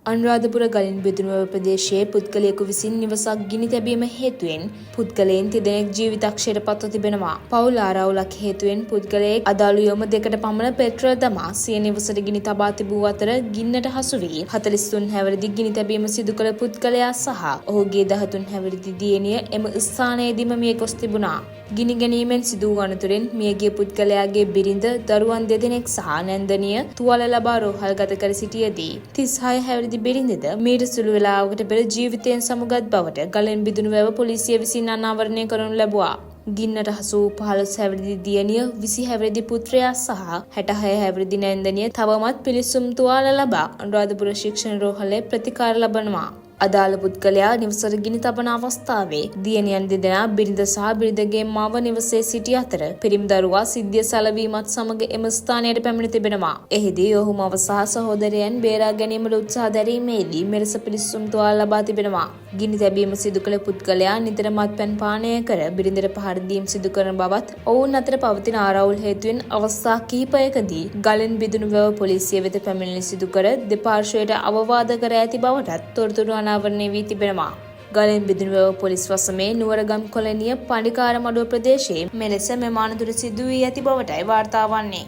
අනුරාධපුර ගලින් බෙදුණුව ප්‍රදේශයේ පුද්ගලයෙකු විසින් නිවසක් ගිනි තැබීම හේතුවෙන් පුද්ගලයන් තිදෙනෙක් ජීවිතක්ෂයට පත්ව තිබෙනවා. පවුල් ආරවුලක් හේතුවෙන් පුද්ගලයෙක් අදාළ යොම දෙකට පමණ පෙට්‍රල් දමා සිය නිවසට ගිනි තබා තිබූ අතර ගින්නට හසු වී 43 හැවිරිදි ගිනි තැබීම සිදු කළ පුද්ගලයා සහ ඔහුගේ 13 හැවිරිදි දියණිය එම ස්ථානයේදීම මිය ගොස් තිබුණා. ගිනි ගැනීමෙන් සිදු වූ අනතුරෙන් මියගිය පුද්ගලයාගේ බිරිඳ දරුවන් දෙදෙනෙක් සහ නැන්දනිය තුවාල ලබා රෝහල්ගත කර සිටියේදී 36 හැවිරිදි බිරිඳද මීට සුළු වේලාවකට පෙර ජීවිතයෙන් සමුගත් බවට ගලෙන් බිදුණු වැව පොලිසිය විසින් අනාවරණය කරනු ලැබුවා. ගින්නට හසු වූ 15 හැවිරිදි දියණිය 20 හැවිරිදි පුත්‍රයා සහ 66 හැවිරිදි නැන්දනිය තවමත් පිළිසුම් තුවාල ලබා අනුරාධපුර ශික්ෂණ රෝහලේ ප්‍රතිකාර ලබනවා. අදාළ පුද්ගලයා නිවසට ගිනි තබන අවස්ථාවේ දියණියන් දෙදෙනා බිරිඳ සහ බිරිඳගේ මව නිවසේ සිටි අතර පිරිමි දරුවා සිද්ධිය සැලවීමත් සමග එම ස්ථානයට පැමිණ තිබෙනවා. එහිදී ඔහු මව සහ සහෝදරයන් බේරා ගැනීමට උත්සාහ දැරීමේදී මෙලෙස පිළිස්සුම් තුවාල ලබා තිබෙනවා. ගිනි තැබීම සිදු කළ පුද්ගලයා නිතර මත්පැන් පානය කර බිරිඳට පහර දීම සිදු කරන බවත් ඔවුන් අතර පවතින ආරවුල් හේතුවෙන් අවස්ථා කිහිපයකදී ගලෙන් බිදුණු වැව පොලිසිය වෙත පැමිණිලි සිදු කර දෙපාර්ශ්වයට අවවාද කර ඇති බවටත් තොරතුරු අනාවරණය වී තිබෙනවා. ගලෙන් බිදුණු වැව පොලිස් වසමේ නුවරගම් කොලනිය පණ්ඩිකාරමඩුව ප්‍රදේශයේ මෙලෙස මෙම අනතුර සිදු වී ඇති බවටයි වාර්තා වන්නේ.